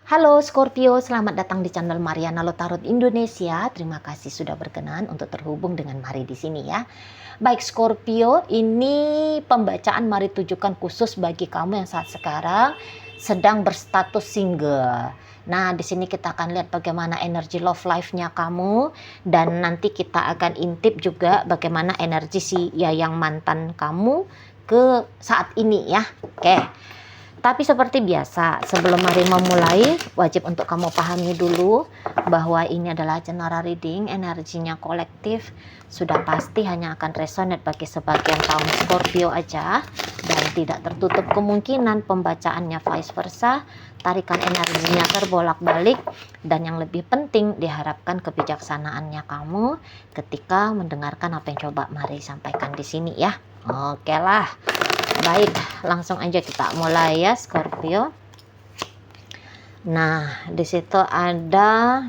Halo Scorpio, selamat datang di channel Mariana Lotarot Indonesia. Terima kasih sudah berkenan untuk terhubung dengan Mari di sini ya. Baik Scorpio, ini pembacaan Mari tujukan khusus bagi kamu yang saat sekarang sedang berstatus single. Nah, di sini kita akan lihat bagaimana energi love life-nya kamu, dan nanti kita akan intip juga bagaimana energi si yang mantan kamu ke saat ini ya. Oke. Tapi seperti biasa, sebelum Mari memulai, wajib untuk kamu pahami dulu bahwa ini adalah general reading, energinya kolektif, sudah pasti hanya akan resonate bagi sebagian kaum Scorpio aja, dan tidak tertutup kemungkinan pembacaannya vice versa, tarikan energinya terbolak-balik, dan yang lebih penting diharapkan kebijaksanaannya kamu ketika mendengarkan apa yang coba Mari sampaikan di sini ya. Oke lah. Baik, langsung aja kita mulai ya Scorpio. Nah, di situ ada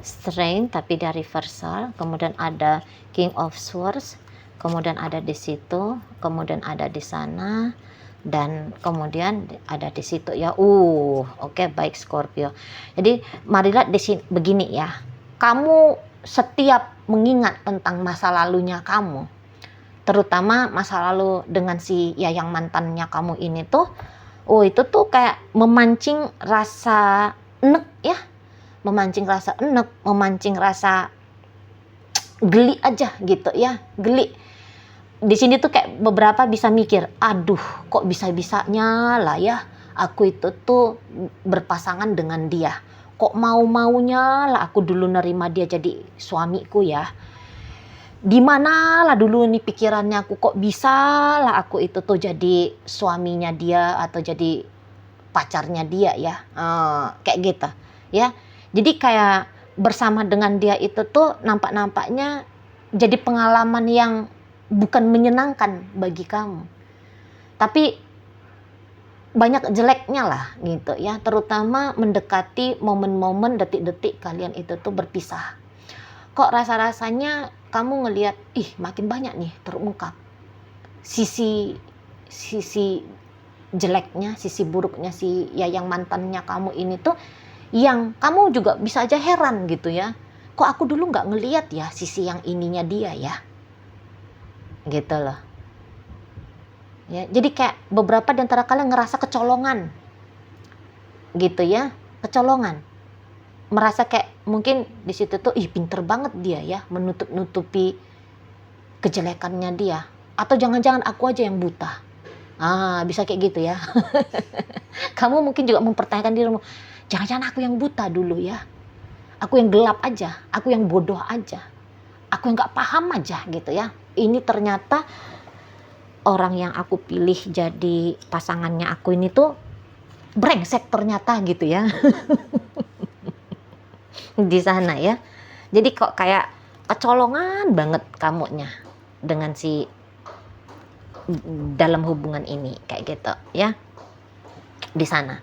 Strength tapi dari reversal, kemudian ada King of Swords, kemudian ada di situ, kemudian ada di sana, dan kemudian ada di situ ya. Oke, baik Scorpio. Jadi marilah di sini begini ya. Kamu setiap mengingat tentang masa lalunya kamu, terutama masa lalu dengan si yang mantannya kamu ini tuh, itu tuh kayak memancing rasa enek ya, memancing rasa enek, memancing rasa geli aja gitu ya, geli. Di sini tuh kayak beberapa bisa mikir, aduh kok bisa-bisanya lah ya aku itu tuh berpasangan dengan dia, kok mau-maunya lah aku dulu nerima dia jadi suamiku ya. Di mana lah dulu nih pikirannya aku, kok bisa lah aku itu tuh jadi suaminya dia atau jadi pacarnya dia ya, kayak gitu ya. Jadi kayak bersama dengan dia itu tuh nampak-nampaknya jadi pengalaman yang bukan menyenangkan bagi kamu, tapi banyak jeleknya lah gitu ya, terutama mendekati momen-momen detik-detik kalian itu tuh berpisah. Kok rasa-rasanya kamu ngelihat, makin banyak nih terungkap sisi jeleknya, sisi buruknya si yang mantannya kamu ini tuh, yang kamu juga bisa aja heran gitu ya, kok aku dulu nggak ngelihat ya sisi yang ininya dia ya, gitu loh ya. Jadi kayak beberapa di antara kalian ngerasa kecolongan gitu ya, kecolongan, merasa kayak mungkin di situ tuh pinter banget dia ya menutup-nutupi kejelekannya dia, atau jangan-jangan aku aja yang buta. Bisa kayak gitu ya. Kamu mungkin juga mempertanyakan dirimu, jangan-jangan aku yang buta dulu ya, aku yang gelap aja, aku yang bodoh aja, aku yang nggak paham aja gitu ya. Ini ternyata orang yang aku pilih jadi pasangannya aku ini tuh brengsek ternyata gitu ya. Di sana ya. Jadi kok kayak kecolongan banget kamunya dengan si dalam hubungan ini kayak gitu ya. Di sana.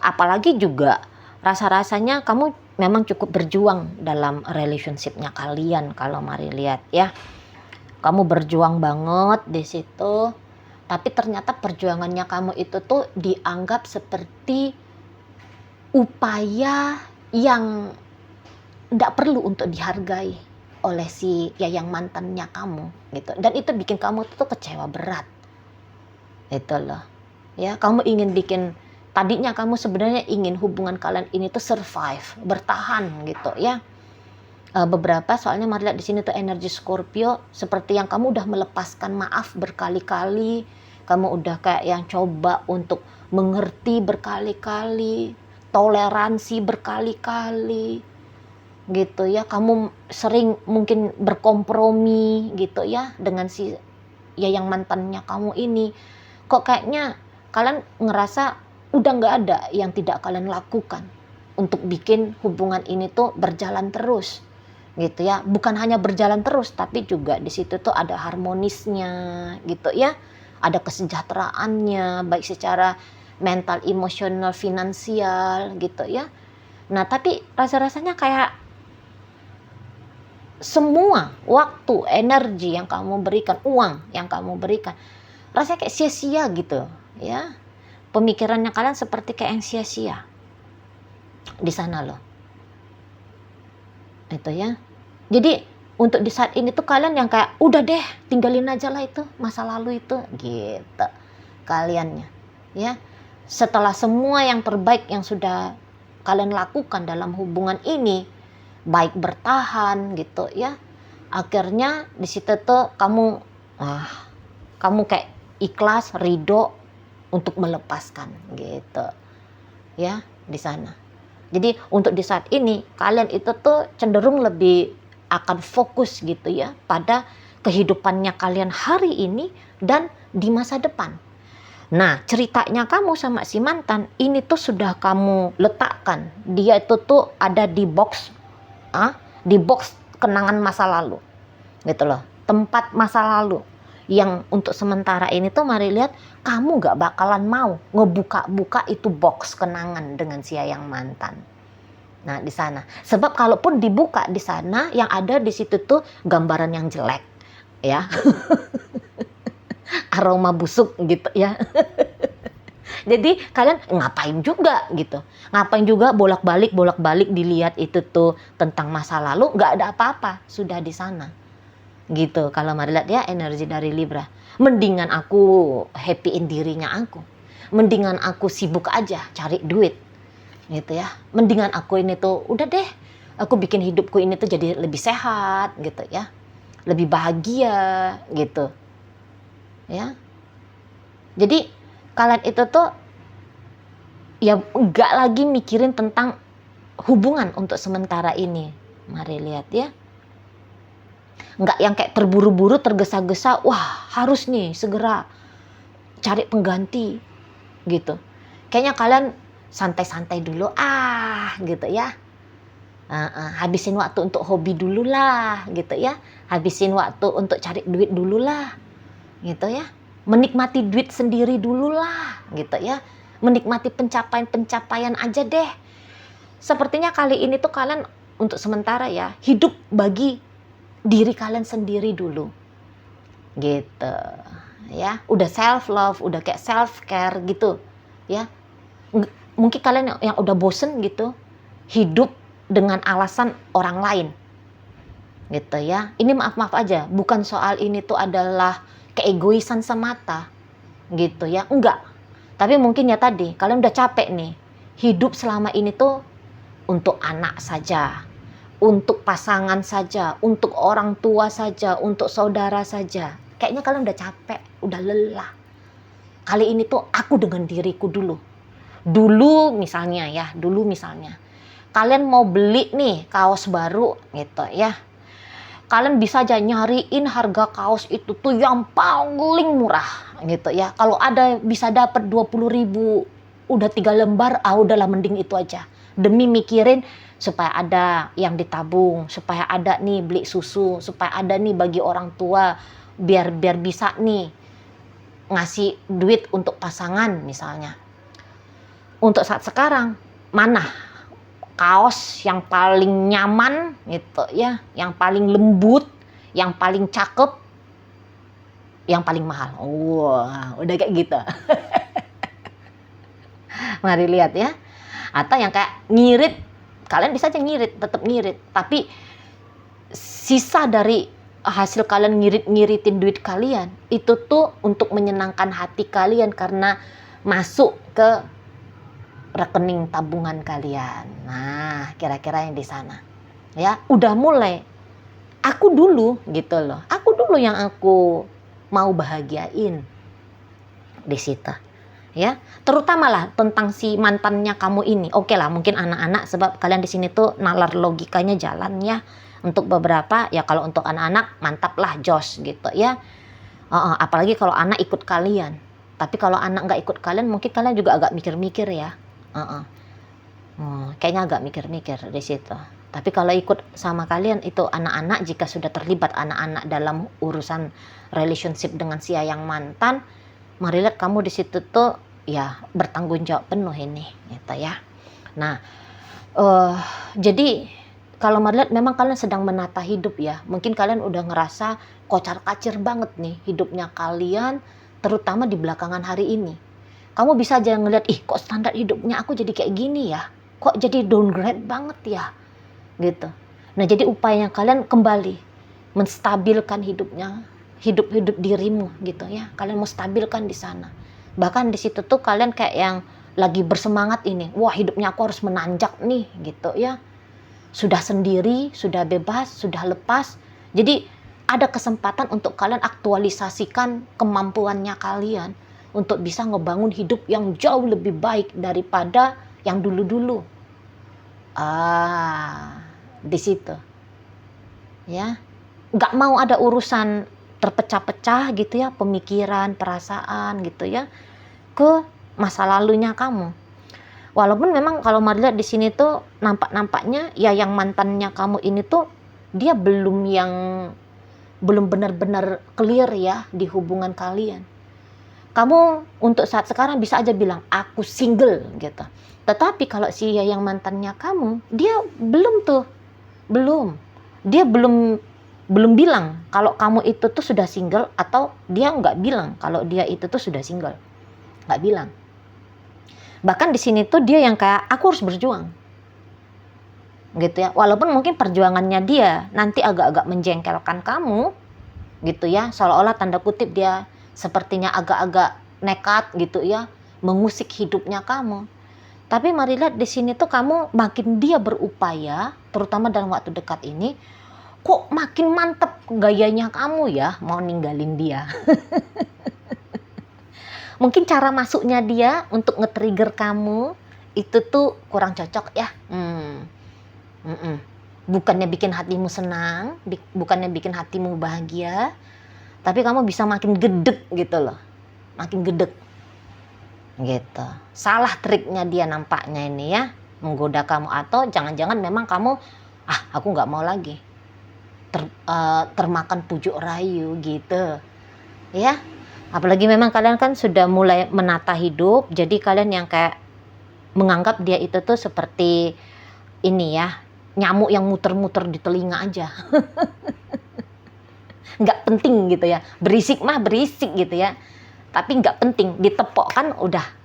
Apalagi juga rasa-rasanya kamu memang cukup berjuang dalam relationship-nya kalian kalau Mari lihat ya. Kamu berjuang banget di situ, tapi ternyata perjuangannya kamu itu tuh dianggap seperti upaya yang tidak perlu untuk dihargai oleh si yang mantannya kamu gitu, dan itu bikin kamu tuh kecewa berat itu loh ya. Kamu ingin tadinya kamu sebenarnya ingin hubungan kalian ini tuh survive, bertahan gitu ya. Beberapa soalnya Mari lihat di sini tuh energi Scorpio seperti yang kamu udah melepaskan maaf berkali-kali, kamu udah kayak yang coba untuk mengerti berkali-kali, toleransi berkali-kali gitu ya. Kamu sering mungkin berkompromi gitu ya dengan si yang mantannya kamu ini. Kok kayaknya kalian ngerasa udah nggak ada yang tidak kalian lakukan untuk bikin hubungan ini tuh berjalan terus gitu ya. Bukan hanya berjalan terus, tapi juga di situ tuh ada harmonisnya gitu ya, ada kesejahteraannya baik secara mental, emosional, finansial gitu ya. Nah tapi rasa-rasanya kayak semua waktu, energi yang kamu berikan, uang yang kamu berikan, rasanya kayak sia-sia gitu ya. Pemikirannya kalian seperti kayak yang sia-sia di sana loh. Itu ya. Jadi untuk di saat ini tuh kalian yang kayak udah deh tinggalin aja lah itu masa lalu itu gitu kaliannya ya. Setelah semua yang terbaik yang sudah kalian lakukan dalam hubungan ini, baik bertahan gitu ya, akhirnya di situ tuh kamu kayak ikhlas, ridho untuk melepaskan gitu ya di sana. Jadi untuk di saat ini kalian itu tuh cenderung lebih akan fokus gitu ya pada kehidupannya kalian hari ini dan di masa depan. Nah, ceritanya kamu sama si mantan ini tuh sudah kamu letakkan. Dia itu tuh ada di box kenangan masa lalu. Gitu loh. Tempat masa lalu yang untuk sementara ini tuh mari lihat kamu gak bakalan mau ngebuka-buka itu box kenangan dengan si yang mantan. Nah, di sana. Sebab kalaupun dibuka di sana yang ada di situ tuh gambaran yang jelek, ya. Aroma busuk gitu ya. Jadi kalian ngapain juga gitu. Ngapain juga bolak-balik dilihat itu tuh tentang masa lalu, nggak ada apa-apa, sudah di sana. Gitu kalau mari lihat ya energi dari Libra. Mendingan aku happyin dirinya aku. Mendingan aku sibuk aja cari duit. Gitu ya. Mendingan aku ini tuh udah deh, aku bikin hidupku ini tuh jadi lebih sehat gitu ya. Lebih bahagia gitu. Ya. Jadi kalian itu tuh ya enggak lagi mikirin tentang hubungan untuk sementara ini. Mari lihat ya. Enggak yang kayak terburu-buru, tergesa-gesa, wah harus nih segera cari pengganti gitu. Kayaknya kalian santai-santai dulu gitu ya. Habisin waktu untuk hobi dulu lah gitu ya. Habisin waktu untuk cari duit dulu lah gitu ya. Menikmati duit sendiri dulu lah gitu ya. Menikmati pencapaian-pencapaian aja deh. Sepertinya kali ini tuh kalian untuk sementara ya hidup bagi diri kalian sendiri dulu gitu ya. Udah self love, udah kayak self care gitu ya. Mungkin kalian yang udah bosen gitu hidup dengan alasan orang lain gitu ya. Ini maaf aja, bukan soal ini tuh adalah keegoisan semata gitu ya, enggak. Tapi mungkin ya tadi kalian udah capek nih hidup selama ini tuh untuk anak saja, untuk pasangan saja, untuk orang tua saja, untuk saudara saja. Kayaknya kalian udah capek, udah lelah. Kali ini tuh aku dengan diriku dulu. Dulu misalnya kalian mau beli nih kaos baru gitu ya. Kalian bisa aja nyariin harga kaos itu tuh yang paling murah gitu ya. Kalau ada bisa dapat 20.000, udah 3 lembar, udahlah mending itu aja. Demi mikirin supaya ada yang ditabung, supaya ada nih beli susu, supaya ada nih bagi orang tua, biar bisa nih ngasih duit untuk pasangan misalnya. Untuk saat sekarang, mana kaos yang paling nyaman gitu ya, yang paling lembut, yang paling cakep, yang paling mahal? Wah, udah kayak gitu. Mari lihat ya. Atau yang kayak ngirit, kalian bisa aja ngirit, tetap ngirit, tapi sisa dari hasil kalian ngiritin duit kalian itu tuh untuk menyenangkan hati kalian karena masuk ke rekening tabungan kalian. Nah, kira-kira yang di sana. Ya, udah mulai. Aku dulu gitu loh. Aku dulu yang aku mau bahagiain di situ. Ya, terutama lah tentang si mantannya kamu ini. Oke lah, mungkin anak-anak sebab kalian di sini tuh nalar logikanya jalan ya. Untuk beberapa ya, kalau untuk anak-anak mantap lah, jos gitu ya. Apalagi kalau anak ikut kalian. Tapi kalau anak nggak ikut kalian, mungkin kalian juga agak mikir-mikir ya. Kayaknya agak mikir-mikir di situ. Tapi kalau ikut sama kalian itu anak-anak, jika sudah terlibat anak-anak dalam urusan relationship dengan si yang mantan, mari lihat kamu di situ tuh ya bertanggung jawab penuh ini gitu ya. Nah, jadi kalau mari lihat memang kalian sedang menata hidup ya. Mungkin kalian udah ngerasa kocar-kacir banget nih hidupnya kalian, terutama di belakangan hari ini. Kamu bisa aja ngeliat, kok standar hidupnya aku jadi kayak gini ya kok jadi downgrade banget ya gitu. Nah jadi upayanya kalian kembali menstabilkan hidupnya, hidup dirimu gitu ya. Kalian mau stabilkan di sana. Bahkan di situ tuh kalian kayak yang lagi bersemangat ini. Wah, hidupnya aku harus menanjak nih gitu ya. Sudah sendiri, sudah bebas, sudah lepas. Jadi ada kesempatan untuk kalian aktualisasikan kemampuannya kalian untuk bisa ngebangun hidup yang jauh lebih baik daripada yang dulu-dulu. Di situ. Ya. Nggak mau ada urusan terpecah-pecah gitu ya, pemikiran, perasaan gitu ya, ke masa lalunya kamu. Walaupun memang kalau Mari lihat di sini tuh nampaknya ya yang mantannya kamu ini tuh dia belum benar-benar clear ya di hubungan kalian. Kamu untuk saat sekarang bisa aja bilang aku single gitu. Tetapi kalau si yang mantannya kamu, dia dia belum bilang kalau kamu itu tuh sudah single, atau dia nggak bilang kalau dia itu tuh sudah single, nggak bilang. Bahkan di sini tuh dia yang kayak aku harus berjuang, gitu ya. Walaupun mungkin perjuangannya dia nanti agak-agak menjengkelkan kamu, gitu ya. Seolah-olah tanda kutip dia sepertinya agak-agak nekat gitu ya, mengusik hidupnya kamu. Tapi Mari lihat di sini tuh kamu makin dia berupaya, terutama dalam waktu dekat ini, kok makin mantep gayanya kamu ya mau ninggalin dia. Mungkin cara masuknya dia untuk nge-trigger kamu itu tuh kurang cocok ya. Bukannya bikin hatimu senang, bukannya bikin hatimu bahagia, tapi kamu bisa makin gedek gitu loh. Makin gedek. Gitu. Salah triknya dia nampaknya ini ya, menggoda kamu, atau jangan-jangan memang kamu aku nggak mau lagi termakan pujuk rayu gitu ya. Apalagi memang kalian kan sudah mulai menata hidup, jadi kalian yang kayak menganggap dia itu tuh seperti ini ya, nyamuk yang muter-muter di telinga aja. Nggak penting gitu ya, berisik mah berisik gitu ya, tapi nggak penting, ditepok kan udah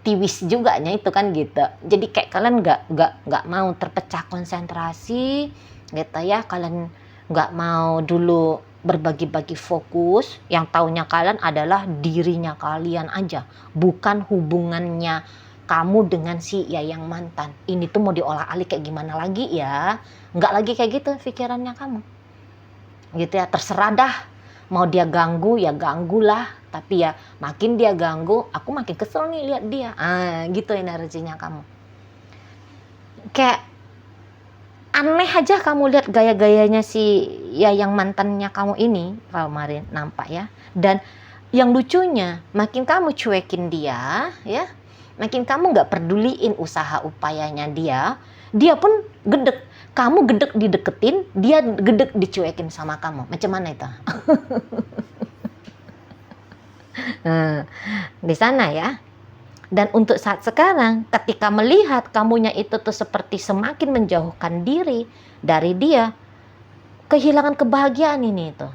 tiwis juga nya itu kan gitu. Jadi kayak kalian nggak mau terpecah konsentrasi gitu ya. Kalian nggak mau dulu berbagi-bagi fokus. Yang taunya kalian adalah dirinya kalian aja, bukan hubungannya kamu dengan si yang mantan. Ini tuh mau diolah-alik kayak gimana lagi ya? Nggak lagi kayak gitu pikirannya kamu. Gitu ya, terserah dah. Mau dia ganggu ya ganggulah, tapi ya makin dia ganggu, aku makin kesel nih lihat dia. Gitu energinya kamu. Kayak aneh aja kamu lihat gaya-gayanya si yang mantannya kamu ini, kemarin nampak ya. Dan yang lucunya, makin kamu cuekin dia, ya, makin kamu nggak peduliin usaha upayanya dia pun gedek. Kamu gedek dideketin, dia gedek dicuekin sama kamu. Macam mana itu? Di sana ya. Dan untuk saat sekarang, ketika melihat kamunya itu tuh seperti semakin menjauhkan diri dari dia, kehilangan kebahagiaan ini itu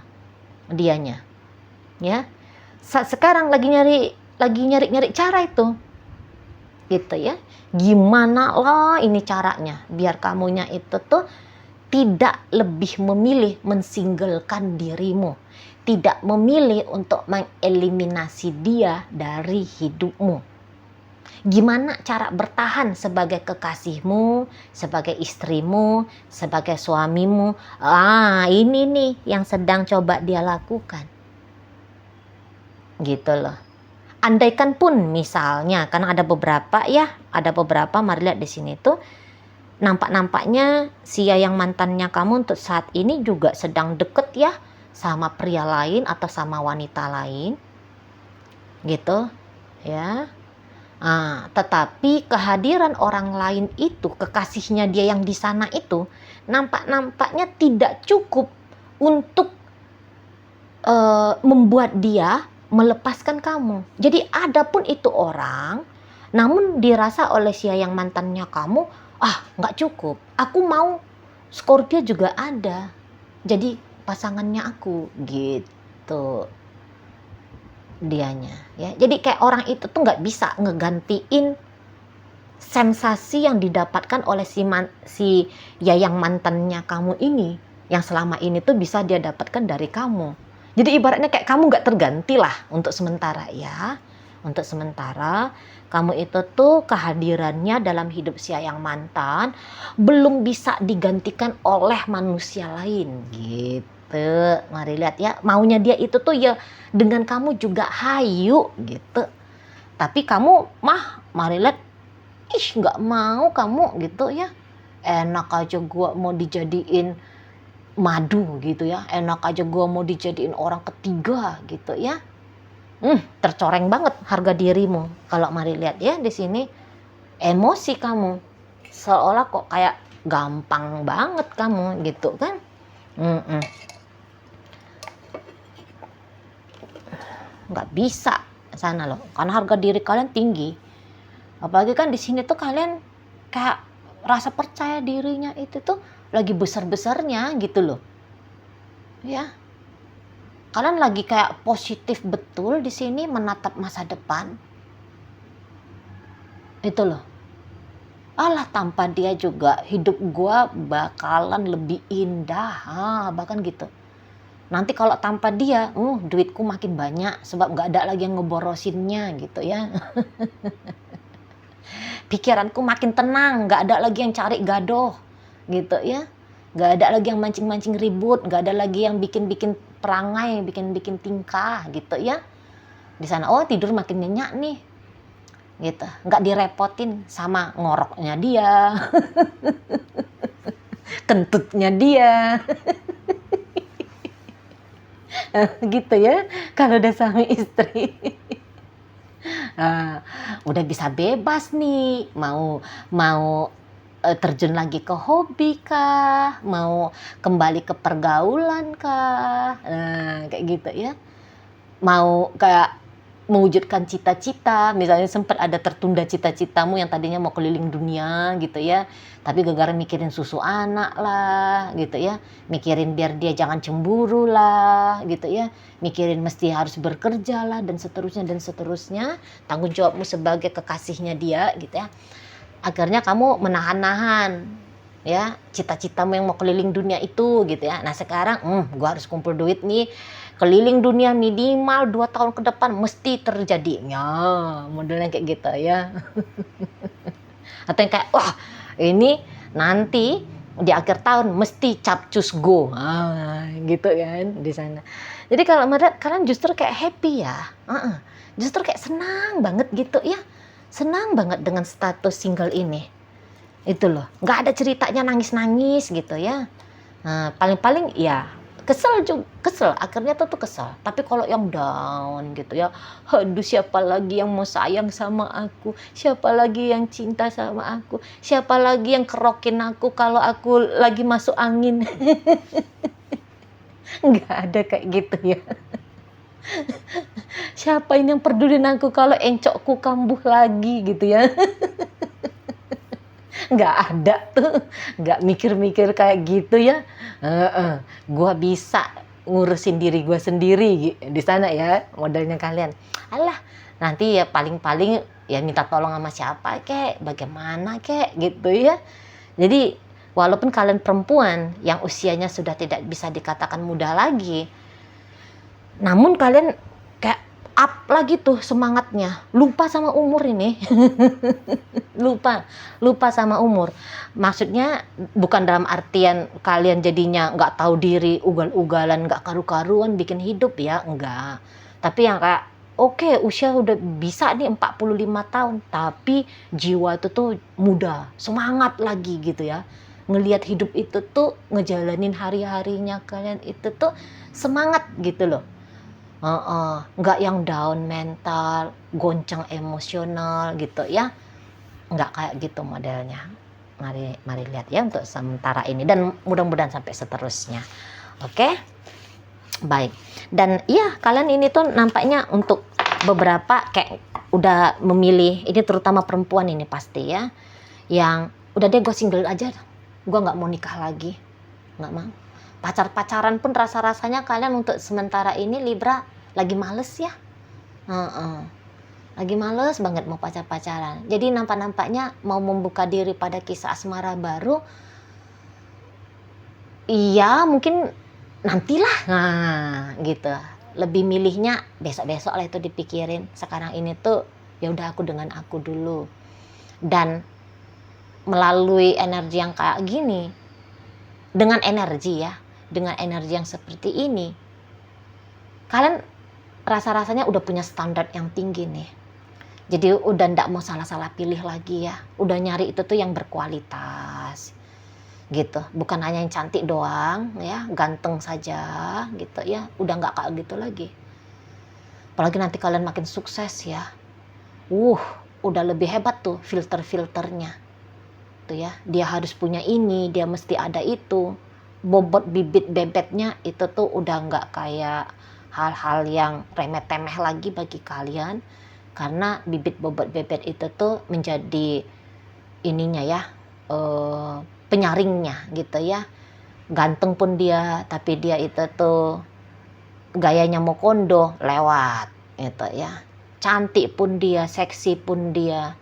dianya. Ya. Saat sekarang lagi nyari cara itu. Gitu ya. Gimana loh ini caranya biar kamunya itu tuh tidak lebih memilih mensinglekan dirimu, tidak memilih untuk mengeliminasi dia dari hidupmu. Gimana cara bertahan sebagai kekasihmu, sebagai istrimu, sebagai suamimu? Ini nih yang sedang coba dia lakukan. Gitu loh. Andaikan pun misalnya, karena ada beberapa Mari lihat di sini tuh nampaknya si yang mantannya kamu untuk saat ini juga sedang deket ya sama pria lain atau sama wanita lain, gitu ya. Tetapi kehadiran orang lain itu, kekasihnya dia yang di sana itu, nampaknya tidak cukup untuk membuat dia melepaskan kamu. Jadi adapun itu orang, namun dirasa oleh si yang mantannya kamu, nggak cukup. Aku mau Scorpio juga ada. Jadi pasangannya aku gitu dianya ya. Jadi kayak orang itu tuh nggak bisa ngegantiin sensasi yang didapatkan oleh si ya yang mantannya kamu ini, yang selama ini tuh bisa dia dapatkan dari kamu. Jadi ibaratnya kayak kamu nggak terganti lah untuk sementara ya. Untuk sementara kamu itu tuh kehadirannya dalam hidup si yang mantan belum bisa digantikan oleh manusia lain gitu. Mari lihat ya, maunya dia itu tuh ya dengan kamu juga hayu gitu. Tapi kamu mari lihat, nggak mau kamu gitu ya. Enak aja gua mau dijadiin madu gitu ya. Enak aja gua mau dijadiin orang ketiga gitu ya. Tercoreng banget harga dirimu. Kalau mari lihat ya di sini emosi kamu. Seolah kok kayak gampang banget kamu gitu kan. Nggak bisa sana loh. Karena harga diri kalian tinggi. Apalagi kan di sini tuh kalian kayak rasa percaya dirinya itu tuh lagi besar-besarnya gitu loh. Ya. Kalian lagi kayak positif betul di sini menatap masa depan. Itu loh. Alah, tanpa dia juga hidup gua bakalan lebih indah. Bahkan gitu. Nanti kalau tanpa dia, duitku makin banyak sebab nggak ada lagi yang ngeborosinnya gitu ya. Pikiranku makin tenang, nggak ada lagi yang cari gaduh gitu ya. Nggak ada lagi yang mancing-mancing ribut, nggak ada lagi yang bikin-bikin perangai, bikin-bikin tingkah gitu ya. Di sana tidur makin nyenyak nih gitu, nggak direpotin sama ngoroknya dia, kentutnya dia. Gitu ya kalau udah suami istri. Udah bisa bebas nih, mau terjun lagi ke hobi kah, mau kembali ke pergaulan kah, kayak gitu ya. Mau kayak mewujudkan cita-cita, misalnya sempat ada tertunda cita-citamu yang tadinya mau keliling dunia gitu ya, tapi gara-gara mikirin susu anak lah gitu ya, mikirin biar dia jangan cemburu lah gitu ya, mikirin mesti harus bekerja lah dan seterusnya, tanggung jawabmu sebagai kekasihnya dia gitu ya, akhirnya kamu menahan-nahan ya cita-citamu yang mau keliling dunia itu gitu ya. Nah sekarang gua harus kumpul duit nih, keliling dunia minimal 2 tahun ke depan mesti terjadi ya, modelnya kayak gitu ya. Atau yang kayak wah ini nanti di akhir tahun mesti capcus go, gitu kan di sana. Jadi kalau menurut kalian justru kayak happy ya, justru kayak senang banget gitu ya, senang banget dengan status single ini. Itu loh, nggak ada ceritanya nangis-nangis gitu ya. Paling-paling ya kesel, akhirnya tuh kesel. Tapi kalau yang down gitu ya, aduh siapa lagi yang mau sayang sama aku, siapa lagi yang cinta sama aku, siapa lagi yang kerokin aku kalau aku lagi masuk angin. Nggak ada kayak gitu ya. Siapa ini yang pedulin aku kalau encokku kambuh lagi gitu ya. Nggak ada tuh, nggak mikir-mikir kayak gitu ya. Gua bisa ngurusin diri gua sendiri di sana ya, modelnya kalian. Alah, nanti ya paling-paling ya minta tolong sama siapa kek, bagaimana kek gitu ya. Jadi walaupun kalian perempuan yang usianya sudah tidak bisa dikatakan muda lagi, namun kalian kayak up lagi tuh semangatnya, lupa sama umur ini. lupa sama umur. Maksudnya bukan dalam artian kalian jadinya nggak tahu diri, ugal-ugalan, nggak karu-karuan bikin hidup ya, enggak. Tapi yang kayak oke, usia udah bisa nih 45 tahun, tapi jiwa itu tuh muda, semangat lagi gitu ya. Ngelihat hidup itu tuh, ngejalanin hari-harinya kalian itu tuh semangat gitu loh. Nggak yang down mental, goncang emosional gitu ya. Nggak kayak gitu modelnya. Mari lihat ya untuk sementara ini dan mudah-mudahan sampai seterusnya. Oke? Baik. Dan iya, kalian ini tuh nampaknya untuk beberapa kayak udah memilih, ini terutama perempuan ini pasti ya, yang udah deh gue single aja, gue nggak mau nikah lagi, nggak mau. Pacaran pun rasa-rasanya kalian untuk sementara ini Libra lagi males ya. lagi males banget mau pacar-pacaran. Jadi nampak-nampaknya mau membuka diri pada kisah asmara baru, iya mungkin nantilah, nah gitu. Lebih milihnya besok-besok lah itu dipikirin. Sekarang ini tuh ya udah aku dengan aku dulu. Dan melalui energi yang kayak gini, dengan energi yang seperti ini, kalian rasa-rasanya udah punya standar yang tinggi nih. Jadi udah ndak mau salah-salah pilih lagi ya. Udah nyari itu tuh yang berkualitas gitu. Bukan hanya yang cantik doang ya, ganteng saja gitu ya. Udah nggak kayak gitu lagi. Apalagi nanti kalian makin sukses ya. Udah lebih hebat tuh filter-filternya. Tuh ya, dia harus punya ini, dia mesti ada itu. Bobot bibit bebetnya itu tuh udah nggak kayak hal-hal yang remeh-temeh lagi bagi kalian. Karena bibit bobot bebet itu tuh menjadi ininya ya, penyaringnya gitu ya. Ganteng pun dia, tapi dia itu tuh gayanya mau kondo, lewat gitu ya. Cantik pun dia, seksi pun dia,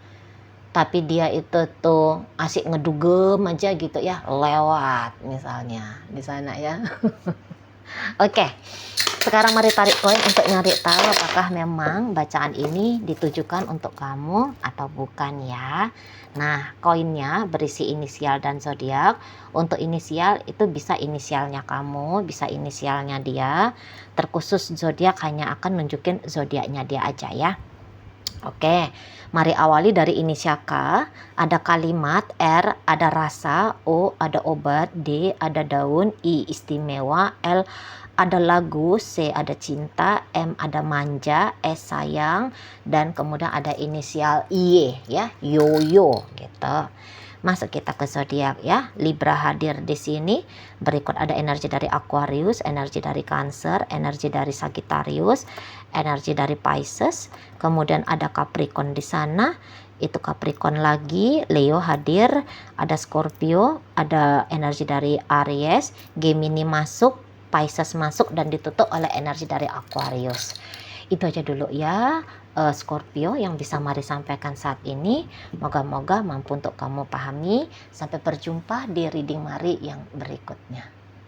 tapi dia itu tuh asik ngedugem aja gitu ya, lewat misalnya di sana ya. Oke, sekarang mari tarik koin untuk nyari tahu apakah memang bacaan ini ditujukan untuk kamu atau bukan ya. Nah, koinnya berisi inisial dan zodiak. Untuk inisial itu bisa inisialnya kamu, bisa inisialnya dia. Terkhusus zodiak hanya akan nunjukin zodiaknya dia aja ya. Oke, mari awali dari inisial K. Ada kalimat, R ada rasa, O ada obat, D ada daun, I istimewa, L ada lagu, C ada cinta, M ada manja, S sayang, dan kemudian ada inisial Y ya, yoyo gitu. Masuk kita ke zodiak ya. Libra hadir di sini. Berikut ada energi dari Aquarius, energi dari Cancer, energi dari Sagittarius, energi dari Pisces. Kemudian ada Capricorn di sana. Itu Capricorn lagi. Leo hadir, ada Scorpio, ada energi dari Aries, Gemini masuk, Pisces masuk, dan ditutup oleh energi dari Aquarius. Itu aja dulu ya, Scorpio, yang bisa Mari sampaikan saat ini. Moga-moga mampu untuk kamu pahami. Sampai berjumpa di reading Mari yang berikutnya.